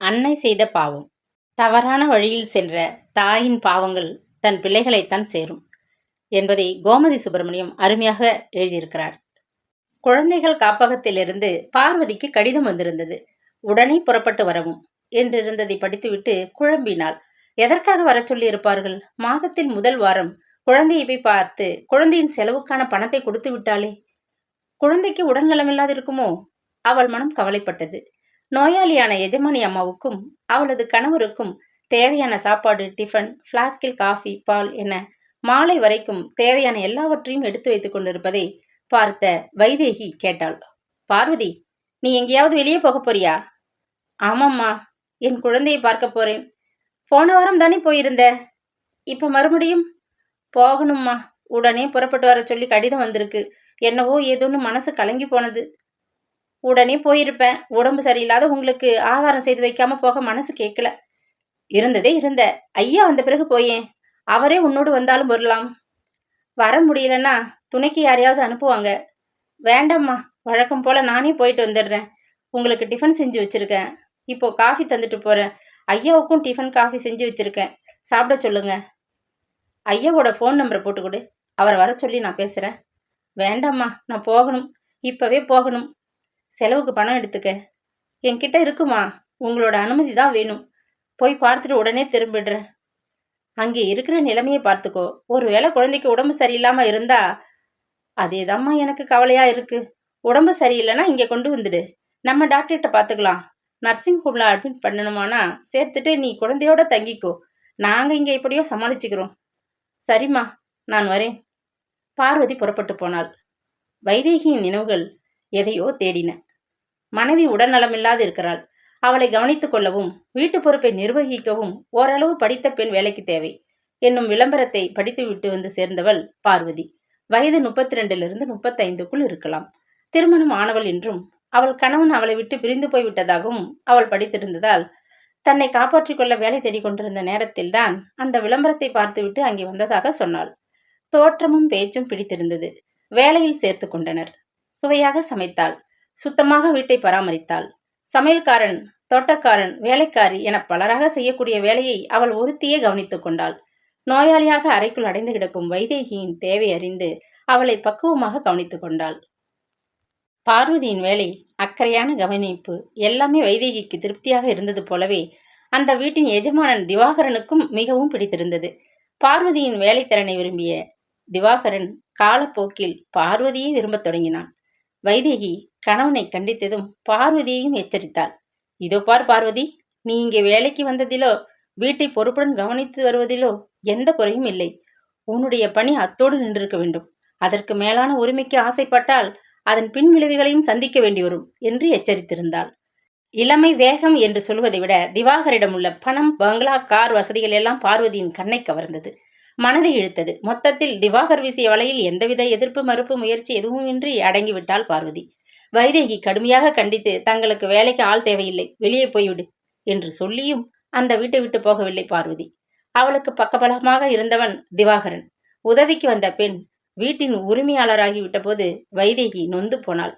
அன்னை செய்த பாவம். தவறான வழியில் சென்ற தாயின் பாவங்கள் தன் பிள்ளைகளைத்தான் சேரும் என்பதை கோமதி சுப்பிரமணியம் அருமையாக எழுதியிருக்கிறார். குழந்தைகள் காப்பகத்திலிருந்து பார்வதிக்கு கடிதம் வந்திருந்தது. உடனே புறப்பட்டு வரவும் என்றிருந்ததை படித்துவிட்டு குழம்பினாள். எதற்காக வர சொல்லி இருப்பார்கள்? மாதத்தில் முதல் வாரம் குழந்தையை போய் பார்த்து குழந்தையின் செலவுக்கான பணத்தை கொடுத்து விட்டாளே. குழந்தைக்கு உடல் நலமில்லாதிருக்குமோ? அவள் மனம் கவலைப்பட்டது. நோயாளியான எஜமானி அம்மாவுக்கும் அவளது கணவருக்கும் தேவையான சாப்பாடு, டிஃபன், பிளாஸ்கில் காஃபி, பால் என மாலை வரைக்கும் தேவையான எல்லாவற்றையும் எடுத்து வைத்துக் கொண்டிருப்பதை பார்த்த வைதேகி கேட்டாள். பார்வதி, நீ எங்கேயாவது வெளியே போக போறியா? ஆமாம்மா, என் குழந்தையை பார்க்க போறேன். போன வாரம் தானே போயிருந்த, இப்ப மறுபடியும்? போகணும்மா, உடனே புறப்பட்டு வர சொல்லி கடிதம் வந்திருக்கு. என்னவோ ஏதோன்னு மனசு கலங்கி போனது. உடனே போயிருப்பேன். உடம்பு சரியில்லாத உங்களுக்கு ஆகாரம் செய்து வைக்காம போக மனசு கேட்கல. இருந்ததே இருந்த, ஐயா வந்த பிறகு போயேன். அவரே உன்னோடு வந்தாலும் வரலாம். வர முடியலன்னா துணைக்கு யாரையாவது அனுப்புவாங்க. வேண்டாம்மா, வழக்கம் போல நானே போயிட்டு வந்துடுறேன். உங்களுக்கு டிஃபன் செஞ்சு வச்சிருக்கேன். இப்போ காஃபி தந்துட்டு போறேன். ஐயாவுக்கும் டிஃபன் காஃபி செஞ்சு வச்சிருக்கேன், சாப்பிட சொல்லுங்க. ஐயாவோட ஃபோன் நம்பரை போட்டு கொடு, அவரை வர சொல்லி நான் பேசுறேன். வேண்டாம்மா, நான் போகணும், இப்பவே போகணும். செலவுக்கு பணம் எடுத்துக்க. என்கிட்ட இருக்குமா? உங்களோட அனுமதி தான் வேணும். போய் பார்த்துட்டு உடனே திரும்பிடுறேன். அங்கே இருக்கிற நிலைமையை பார்த்துக்கோ. ஒருவேளை குழந்தைக்கு உடம்பு சரியில்லாம இருந்தா அதேதாம்மா எனக்கு கவலையா இருக்கு. உடம்பு சரியில்லைன்னா இங்கே கொண்டு வந்துடு, நம்ம டாக்டர்கிட்ட பார்த்துக்கலாம். நர்சிங் ஹோம்ல அட்மிட் பண்ணணுமானா சேர்த்துட்டு நீ குழந்தையோட தங்கிக்கோ. நாங்கள் இங்கே எப்படியோ சமாளிச்சுக்கிறோம். சரிம்மா, நான் வரேன். பார்வதி புறப்பட்டு போனாள். வைதேகியின் நினைவுகள் எதையோ தேடின. மனைவி உடல்நலமில்லாது இருக்கிறாள். அவளை கவனித்துக் கொள்ளவும் வீட்டு பொறுப்பை நிர்வகிக்கவும் ஓரளவு படித்த பெண் வேலைக்கு தேவை என்னும் விளம்பரத்தை படித்துவிட்டு வந்து சேர்ந்தவள் பார்வதி. வயது 32லிருந்து 35க்குள் இருக்கலாம். திருமணம் ஆனவள் என்றும் அவள் கணவன் அவளை விட்டு பிரிந்து போய்விட்டதாகவும் அவள் படித்திருந்ததால் தன்னை காப்பாற்றிக் கொள்ள வேலை தேடிக்கொண்டிருந்த நேரத்தில்தான் அந்த விளம்பரத்தை பார்த்துவிட்டு அங்கே வந்ததாக சொன்னாள். தோற்றமும் பேச்சும் பிடித்திருந்தது. வேலையில் சேர்த்து கொண்டனர். சுவையாக சமைத்தாள். சுத்தமாக வீட்டை பராமரித்தாள். சமையல்காரன், தோட்டக்காரன், வேலைக்காரி என பலராக செய்யக்கூடிய வேலையை அவள் ஒருத்தியே கவனித்துக் கொண்டாள். நோயாளியாக அறைக்குள் அடைந்து கிடக்கும் வைதேகியின் தேவை அறிந்து அவளை பக்குவமாக கவனித்துக் கொண்டாள். பார்வதியின் வேலை, அக்கறையான கவனிப்பு எல்லாமே வைதேகிக்கு திருப்தியாக இருந்தது போலவே அந்த வீட்டின் எஜமானன் திவாகரனுக்கும் மிகவும் பிடித்திருந்தது. பார்வதியின் வேலைத்திறனை விரும்பிய திவாகரன் காலப்போக்கில் பார்வதியை விரும்பத் தொடங்கினான். வைதேகி கணவனை கண்டித்ததும் பார்வதியையும் எச்சரித்தாள். இதோ பார் பார்வதி, நீ இங்கே வேலைக்கு வந்ததிலோ வீட்டை பொறுப்புடன் கவனித்து வருவதிலோ எந்த குறையும் இல்லை. உன்னுடைய பணி அத்தோடு நின்றிருக்க வேண்டும். அதற்கு மேலான உரிமைக்கு ஆசைப்பட்டால் அதன் பின் விளைவுகளையும் சந்திக்க வேண்டி வரும் என்று எச்சரித்திருந்தாள். இளமை வேகம் என்று சொல்வதை விட திவாகரிடம் உள்ள பணம், பங்களா, கார் வசதிகள் எல்லாம் பார்வதியின் கண்ணை கவர்ந்தது, மனதை இழுத்தது. மொத்தத்தில் திவாகர் வீசிய வலையில் எந்தவித எதிர்ப்பு மறுப்பு முயற்சி எதுவுமின்றி அடங்கிவிட்டாள் பார்வதி. வைதேகி கடுமையாக கண்டித்து தங்களுக்கு வேலைக்கு ஆள் தேவையில்லை, வெளியே போய்விடு என்று சொல்லியும் அந்த வீட்டை விட்டு போகவில்லை பார்வதி. அவளுக்கு பக்கபலமாக இருந்தவன் திவாகரன். உதவிக்கு வந்த பெண் வீட்டின் உரிமையாளராகிவிட்ட போது வைதேகி நொந்து போனாள்.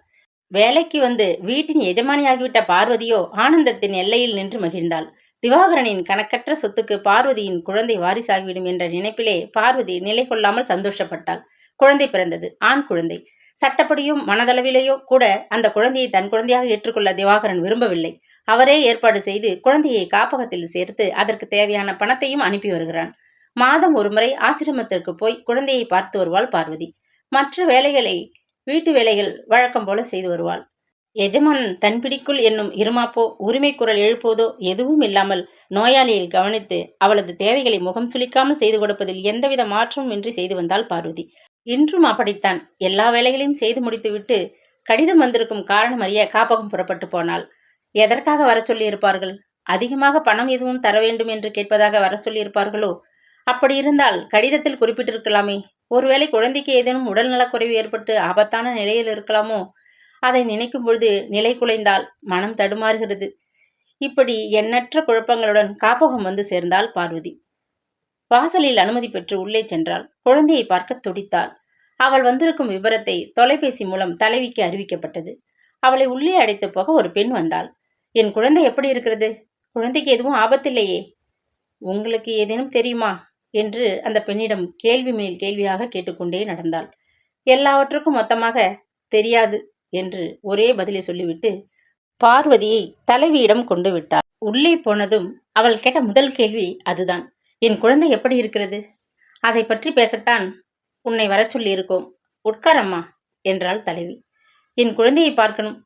வேலைக்கு வந்து வீட்டின் எஜமானியாகிவிட்ட பார்வதியோ ஆனந்தத்தின் எல்லையில் நின்று மகிழ்ந்தாள். திவாகரனின் கணக்கற்ற சொத்துக்கு பார்வதியின் குழந்தை வாரிசாகிவிடும் என்ற நினைப்பிலே பார்வதி நிலை கொள்ளாமல் சந்தோஷப்பட்டாள். குழந்தை பிறந்தது, ஆண் குழந்தை. சட்டப்படியும் மனதளவிலேயோ கூட அந்த குழந்தையை தன் குழந்தையாக ஏற்றுக்கொள்ள திவாகரன் விரும்பவில்லை. அவரே ஏற்பாடு செய்து குழந்தையை காப்பகத்தில் சேர்த்து அதற்கு தேவையான பணத்தையும் அனுப்பி வருகிறான். மாதம் ஒருமுறை ஆசிரமத்திற்கு போய் குழந்தையை பார்த்து வருவாள் பார்வதி. மற்ற வேலைகளை, வீட்டு வேலைகள் வழக்கம் போல செய்து வருவாள். எஜமானன் தன் பிடிக்குள் என்னும் இருமாப்போ உரிமை குரல் எழுப்புவதோ எதுவும் இல்லாமல் நோயாளியை கவனித்து அவளது தேவைகளை முகம் சுளிக்காமல் செய்து கொடுப்பதில் எந்தவித மாற்றமும் இன்றி செய்து வந்தாள் பார்வதி. இன்றும் அப்படித்தான். எல்லா வேலைகளையும் செய்து முடித்துவிட்டு கடிதம் வந்திருக்கும் காரணம் அறிய காப்பகம் புறப்பட்டு போனாள். எதற்காக வர சொல்லியிருப்பார்கள்? அதிகமாக பணம் எதுவும் தர வேண்டும் என்று கேட்பதாக வர சொல்லியிருப்பார்களோ? அப்படி இருந்தால் கடிதத்தில் குறிப்பிட்டிருக்கலாமே. ஒருவேளை குழந்தைக்கு ஏதேனும் உடல்நலக்குறைவு ஏற்பட்டு ஆபத்தான நிலையில் இருக்கலாமோ? அதை நினைக்கும் பொழுது நிலை குலைந்தால் மனம் தடுமாறுகிறது. இப்படி எண்ணற்ற குழப்பங்களுடன் காப்பகம் வந்து சேர்ந்தாள் பார்வதி. வாசலில் அனுமதி பெற்று உள்ளே சென்றாள். குழந்தையை பார்க்க துடித்தாள். அவள் வந்திருக்கும் விபரத்தை தொலைபேசி மூலம் தலைவிக்கு அறிவிக்கப்பட்டது. அவளை உள்ளே அழைத்து போக ஒரு பெண் வந்தாள். என் குழந்தை எப்படி இருக்கிறது? குழந்தைக்கு எதுவும் ஆபத்தில்லையே? உங்களுக்கு ஏதேனும் தெரியுமா என்று அந்த பெண்ணிடம் கேள்வி மேல் கேள்வியாக கேட்டுக்கொண்டே நடந்தாள். எல்லாவற்றுக்கும் மொத்தமாக தெரியாது என்று ஒரே பதிலை சொல்லிவிட்டு பார்வதியை தலைவியிடம் கொண்டு விட்டாள். உள்ளே போனதும் அவள் கேட்ட முதல் கேள்வி அதுதான். என் குழந்தை எப்படி இருக்கிறது? அதை பற்றி பேசத்தான் உன்னை வரச் சொல்லி இருக்கோம். உட்காரம்மா என்றாள் தலைவி. என் குழந்தையை பார்க்கணும்.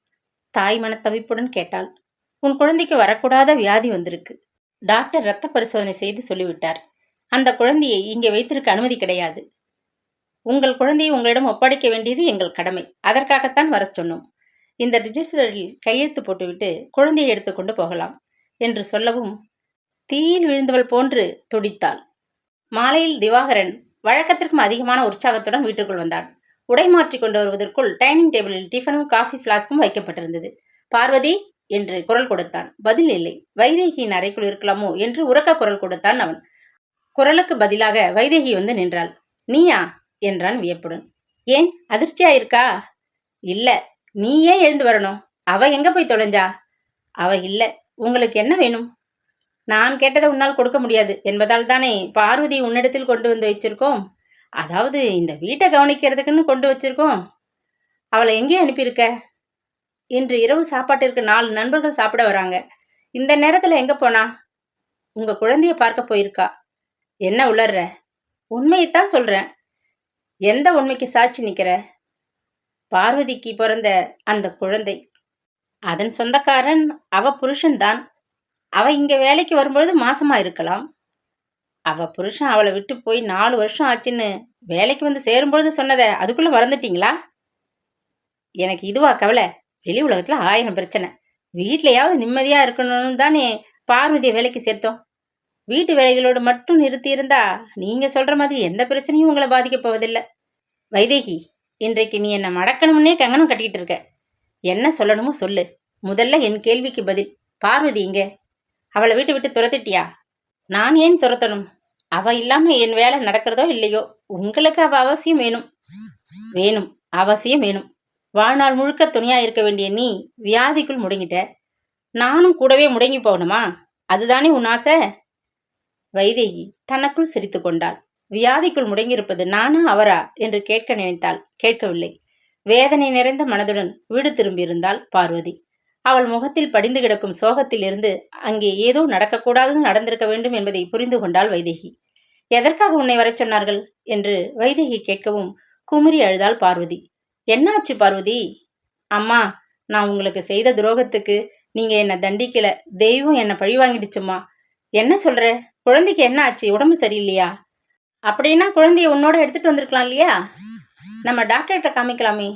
தாய் மனத்தவிப்புடன் கேட்டாள். உன் குழந்தைக்கு வரக்கூடாத வியாதி வந்திருக்கு. டாக்டர் இரத்த பரிசோதனை செய்து சொல்லிவிட்டார். அந்த குழந்தையை இங்கே வைத்திருக்க அனுமதி கிடையாது. உங்கள் குழந்தையை உங்களிடம் ஒப்படைக்க வேண்டியது எங்கள் கடமை. அதற்காகத்தான் வர சொன்னோம். இந்த ரிஜிஸ்டரில் கையெழுத்து போட்டுவிட்டு குழந்தையை எடுத்துக்கொண்டு போகலாம் என்று சொல்லவும் தீயில் விழுந்தவள் போன்று துடித்தாள். மாலையில் திவாகரன் வழக்கத்திற்கும் அதிகமான உற்சாகத்துடன் வீட்டுக்குள் வந்தான். உடை மாற்றிக் கொண்டு வருவதற்குள் டைனிங் டேபிளில் டிஃபனும் காஃபி பிளாஸ்கும் வைக்கப்பட்டிருந்தது. பார்வதி என்று குரல் கொடுத்தான். பதில் இல்லை. வைதேகியின் அறைக்குள் இருக்கலாமோ என்று உரக்க குரல் கொடுத்தான் அவன். குரலுக்கு பதிலாக வைதேகி வந்து நின்றாள். நீயா என்றான் வியப்புடன். ஏன், அதிர்ச்சியா இருக்கா? இல்ல, நீ ஏன் எழுந்து வரணும்? அவ எங்க போய் தொலைஞ்சா? அவ இல்ல. உங்களுக்கு என்ன வேணும்? நான் கேட்டதை உன்னால் கொடுக்க முடியாது என்பதால் தானே பார்வதி உன்னிடத்தில் கொண்டு வந்து வச்சிருக்கோம். அதாவது இந்த வீட்டை கவனிக்கிறதுக்குன்னு கொண்டு வச்சிருக்கோம். அவளை எங்கேயும் அனுப்பியிருக்க? இன்று இரவு சாப்பாட்டிற்கு 4 நண்பர்கள் சாப்பிட வராங்க. இந்த நேரத்துல எங்க போனா? உங்க குழந்தைய பார்க்க போயிருக்கா. என்ன உளர்ற? உண்மையைத்தான் சொல்றேன். எந்த உண்மைக்கு சாட்சி நிக்கிற? பார்வதிக்கு பிறந்த அந்த குழந்தை, அதன் சொந்தக்காரன் அவ புருஷன்தான். அவ இங்க வேலைக்கு வரும்பொழுது மாசமா இருக்கலாம். அவ புருஷன் அவளை விட்டு போய் 4 வருஷம் ஆச்சுன்னு வேலைக்கு வந்து சேரும்பொழுது சொன்னதை அதுக்குள்ள மறந்துட்டீங்களா? எனக்கு இதுவா கவலை? வெளி உலகத்துல 1000 பிரச்சனை. வீட்லயாவது நிம்மதியா இருக்கணும்னு தானே பார்வதியை வேலைக்கு சேர்த்தோம். வீட்டு வேலைகளோடு மட்டும் நிறுத்தி இருந்தா நீங்க சொல்ற மாதிரி எந்த பிரச்சனையும் உங்களை பாதிக்க போவதில்லை. வைதேகி, இன்றைக்கு நீ என்ன மடக்கணும்னே கங்கணம் கட்டிக்கிட்டு இருக்க. என்ன சொல்லணுமோ சொல்லு. முதல்ல என் கேள்விக்கு பதில். பார்வதி இங்க? அவளை வீட்டு விட்டு துரத்திட்டியா? நான் ஏன் துரத்தணும்? அவ இல்லாம என் வேலை நடக்கிறதோ இல்லையோ, உங்களுக்கு அவ அவசியம் வேணும். வேணும், அவசியம் வேணும். வாழ்நாள் முழுக்க துணையா இருக்க வேண்டிய நீ வியாதிக்குள் முடங்கிட்ட. நானும் கூடவே முடங்கி போகணுமா? அதுதானே உன் ஆசை? வைதேகி தனக்குள் சிரித்து கொண்டாள். வியாதிக்குள் முடங்கியிருப்பது நானா அவரா என்று கேட்க நினைத்தாள். கேட்கவில்லை. வேதனை நிறைந்த மனதுடன் வீடு திரும்பியிருந்தாள் பார்வதி. அவள் முகத்தில் படிந்து கிடக்கும் சோகத்தில் இருந்து அங்கே ஏதோ நடக்கக்கூடாது நடந்திருக்க வேண்டும் என்பதை புரிந்து கொண்டாள் வைதேகி. எதற்காக உன்னை வரச் சொன்னார்கள் என்று வைதேகி கேட்கவும் குமுறி அழுதாள் பார்வதி. என்னாச்சு பார்வதி? அம்மா, நான் உங்களுக்கு செய்த துரோகத்துக்கு நீங்க என்ன தண்டிக்கல. தெய்வம் என்ன பழி வாங்கிடுச்சும்மா. என்ன சொல்ற? குழந்தைக்கு என்ன ஆச்சு? உடம்பு சரியில்லையா? அப்படின்னா குழந்தைய உன்னோட எடுத்துட்டு வந்திருக்கலாம் இல்லையா? நம்ம டாக்டர்கிட்ட காமிக்கலாமே.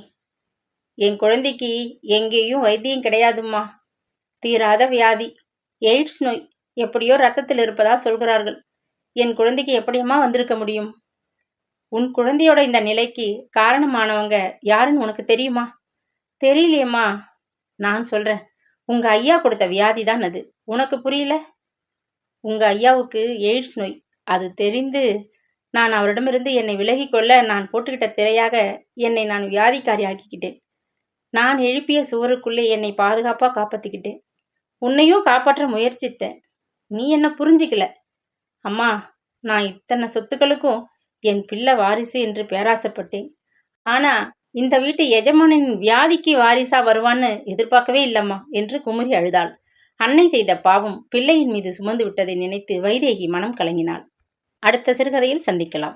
என் குழந்தைக்கு எங்கேயும் வைத்தியம் கிடையாதும்மா. தீராத வியாதி, எய்ட்ஸ் நோய். எப்படியோ ரத்தத்தில் இருப்பதா சொல்கிறார்கள். என் குழந்தைக்கு எப்படியம்மா வந்திருக்க முடியும்? உன் குழந்தையோட இந்த நிலைக்கு காரணமானவங்க யாருன்னு உனக்கு தெரியுமா? தெரியலையம்மா. நான் சொல்றேன். உங்க ஐயா கொடுத்த வியாதி தான் அது. உனக்கு புரியல? உங்க ஐயாவுக்கு எய்ட்ஸ் நோய். அது தெரிந்து நான் அவரிடமிருந்து என்னை விலகிக் கொள்ள நான் போட்டுக்கிட்ட திரையாக என்னை நான் வியாதிக்காரி ஆக்கிக்கிட்டேன். நான் எழுப்பிய சுவருக்குள்ளே என்னை பாதுகாப்பா காப்பாத்திக்கிட்டேன். உன்னையும் காப்பாற்ற முயற்சித்தேன். நீ என்ன புரிஞ்சிக்கல. அம்மா, நான் இத்தனை சொத்துக்களுக்கும் என் பிள்ளை வாரிசு என்று பேராசைப்பட்டேன். ஆனா இந்த வீட்டு எஜமானின் வியாதிக்கு வாரிசா வருவான்னு எதிர்பார்க்கவே இல்லம்மா என்று குமுறி அழுதாள். அன்னை செய்த பாவம் பிள்ளையின் மீது சுமந்து விட்டதை நினைத்து வைதேகி மனம் கலங்கினாள். அடுத்த சிறுகதையில் சந்திக்கலாம்.